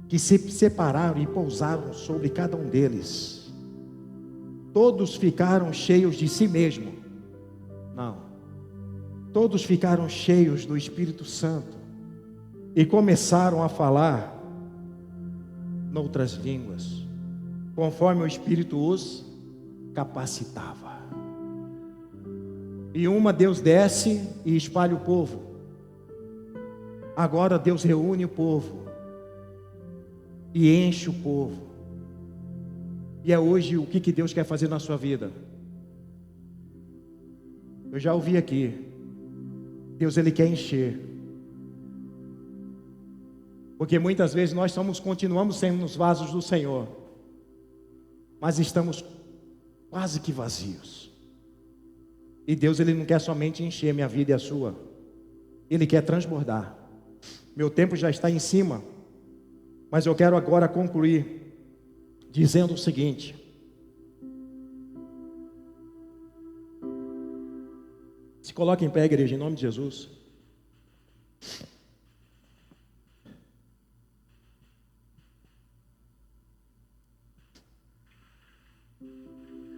que se separaram e pousaram sobre cada um deles. Todos ficaram cheios de si mesmo. Não. Todos ficaram cheios do Espírito Santo e começaram a falar noutras línguas, conforme o Espírito os capacitava. E Deus desce e espalha o povo. Agora Deus reúne o povo e enche o povo. E é hoje o que Deus quer fazer na sua vida. Eu já ouvi aqui. Deus, Ele quer encher. Porque muitas vezes nós continuamos sendo os vasos do Senhor, mas estamos quase que vazios. E Deus, Ele não quer somente encher minha vida e a sua. Ele quer transbordar. Meu tempo já está em cima, mas eu quero agora concluir dizendo o seguinte: se coloque em pé, igreja, em nome de Jesus.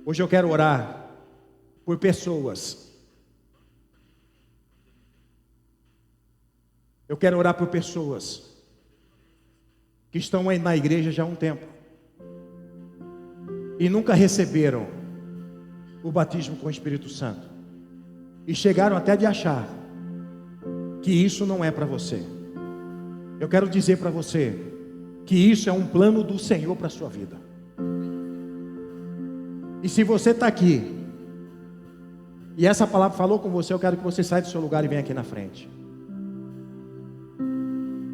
Hoje eu quero orar por pessoas. Eu quero orar por pessoas que estão aí na igreja já há um tempo e nunca receberam o batismo com o Espírito Santo. E chegaram até de achar que isso não é para você. Eu quero dizer para você que isso é um plano do Senhor para a sua vida. E se você está aqui e essa palavra falou com você, eu quero que você saia do seu lugar e venha aqui na frente.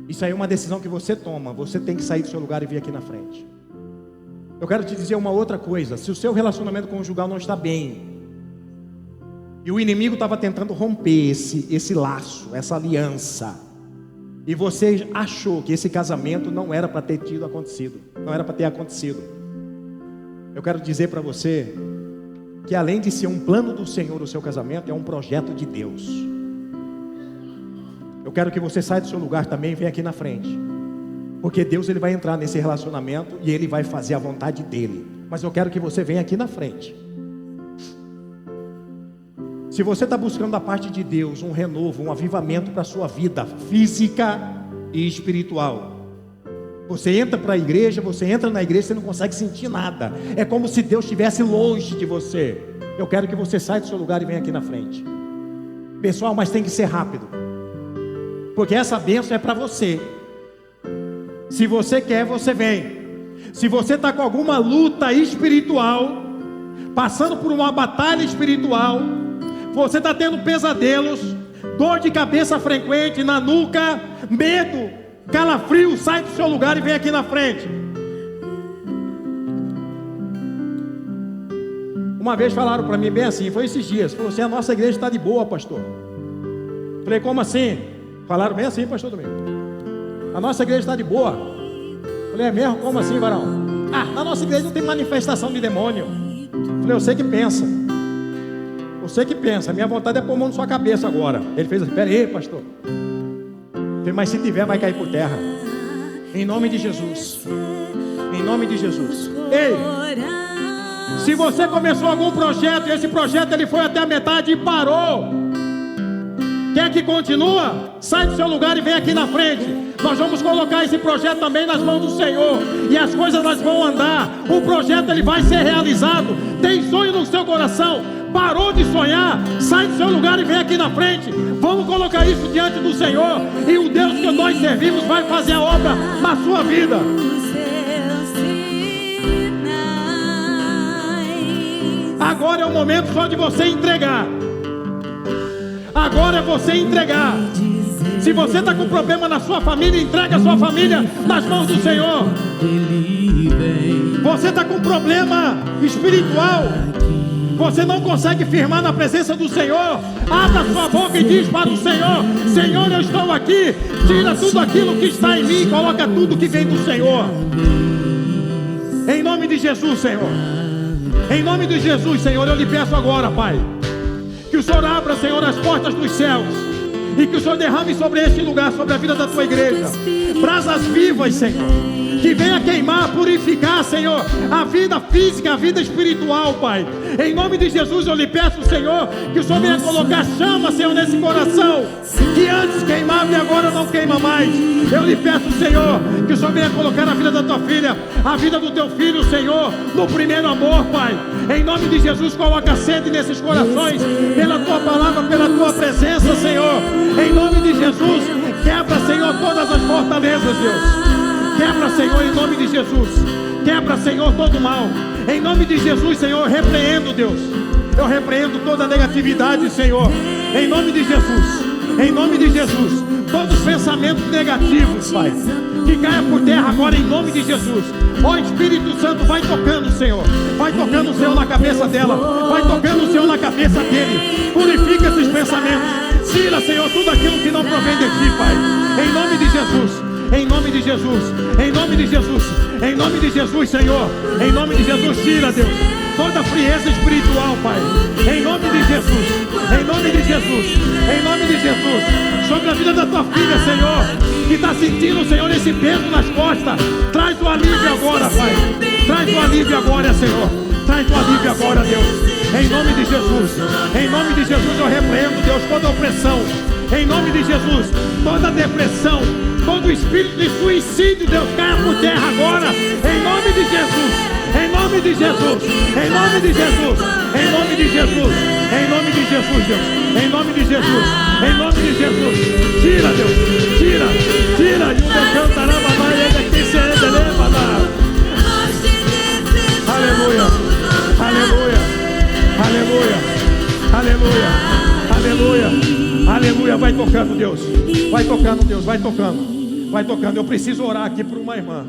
Isso aí é uma decisão que você toma. Você tem que sair do seu lugar e vir aqui na frente. Eu quero te dizer uma outra coisa. Se o seu relacionamento conjugal não está bem, e o inimigo estava tentando romper esse laço, essa aliança, e você achou que esse casamento não era para ter acontecido, não era para ter acontecido, eu quero dizer para você que além de ser um plano do Senhor o seu casamento, é um projeto de Deus. Eu quero que você saia do seu lugar também e venha aqui na frente, porque Deus, Ele vai entrar nesse relacionamento e Ele vai fazer a vontade dEle. Mas eu quero que você venha aqui na frente. Se você está buscando da parte de Deus um renovo, um avivamento para a sua vida física e espiritual, você entra para a igreja, você entra na igreja, você não consegue sentir nada. É como se Deus estivesse longe de você. Eu quero que você saia do seu lugar e venha aqui na frente. Pessoal, mas tem que ser rápido, porque essa bênção é para você. Se você quer, você vem. Se você está com alguma luta espiritual, passando por uma batalha espiritual, você está tendo pesadelos, dor de cabeça frequente na nuca, medo, calafrio, sai do seu lugar e vem aqui na frente. Uma vez falaram para mim bem assim, foi esses dias, falou assim: a nossa igreja está de boa, pastor. Falei: como assim? Falaram bem assim, pastor Domingo. A nossa igreja está de boa. Falei: é mesmo? Como assim, varão? Ah, na nossa igreja não tem manifestação de demônio. Falei: eu sei que pensa. Você que pensa, a minha vontade é pôr a mão na sua cabeça agora. Ele fez assim: pera aí, pastor. Falei: mas se tiver, vai cair por terra. Em nome de Jesus. Em nome de Jesus. Ei, se você começou algum projeto e esse projeto ele foi até a metade e parou, quer que continua? Sai do seu lugar e vem aqui na frente. Nós vamos colocar esse projeto também nas mãos do Senhor, e as coisas elas vão andar. O projeto ele vai ser realizado. Tem sonho no seu coração, parou de sonhar, sai do seu lugar e vem aqui na frente. Vamos colocar isso diante do Senhor, e o Deus que nós servimos vai fazer a obra na sua vida. Agora é o momento só de você entregar. Agora é você entregar. Se você está com problema na sua família, entrega a sua família nas mãos do Senhor. Você está com problema espiritual, você não consegue firmar na presença do Senhor, abra sua boca e diz para o Senhor: Senhor, eu estou aqui. Tira tudo aquilo que está em mim e coloca tudo que vem do Senhor. Em nome de Jesus, Senhor. Em nome de Jesus, Senhor, eu lhe peço agora, Pai, que o Senhor abra, Senhor, as portas dos céus e que o Senhor derrame sobre este lugar, sobre a vida da tua igreja, brasas vivas, Senhor, que venha queimar, purificar, Senhor, a vida física, a vida espiritual, Pai. Em nome de Jesus eu lhe peço, Senhor, que o Senhor venha colocar chama, Senhor, nesse coração, que antes queimava e agora não queima mais. Eu lhe peço, Senhor, que o Senhor venha colocar a vida da tua filha, a vida do teu filho, Senhor, no primeiro amor, Pai. Em nome de Jesus, coloca sede nesses corações, pela tua palavra, pela tua presença, Senhor. Em nome de Jesus, quebra, Senhor, todas as fortalezas, Deus. Quebra, Senhor, em nome de Jesus. Quebra, Senhor, todo mal. Em nome de Jesus, Senhor, eu repreendo, Deus. Eu repreendo toda negatividade, Senhor. Em nome de Jesus. Em nome de Jesus. Todos os pensamentos negativos, Pai, que caia por terra agora, em nome de Jesus. Ó Espírito Santo, vai tocando, Senhor. Vai tocando, Senhor, na cabeça dela. Vai tocando, Senhor, na cabeça dele. Purifica esses pensamentos. Tira, Senhor, tudo aquilo que não provém de ti, Pai. Em nome de Jesus. Em nome de Jesus, em nome de Jesus, em nome de Jesus, Senhor, em nome de Jesus, tira, Deus, toda frieza espiritual, Pai, em nome de Jesus, em nome de Jesus, em nome de Jesus, sobre a vida da tua filha, Senhor, que está sentindo, Senhor, esse peso nas costas, traz o alívio agora, Pai, traz o alívio agora, Senhor, traz o alívio agora, Deus, em nome de Jesus, eu repreendo, Deus, toda opressão, em nome de Jesus, toda depressão, todo espírito de suicídio, Deus, caia por terra agora, em nome de Jesus, em nome de Jesus, em nome de Jesus, em nome de Jesus, em nome de Jesus, Deus, em nome de Jesus, em nome de Jesus, tira, Deus, tira, tira, e o decantará, mamãe, ele aqui se eleva, aleluia, aleluia, aleluia, aleluia, aleluia, aleluia, vai tocando, Deus, vai tocando, Deus, vai tocando. Vai tocando. Eu preciso orar aqui por uma irmã.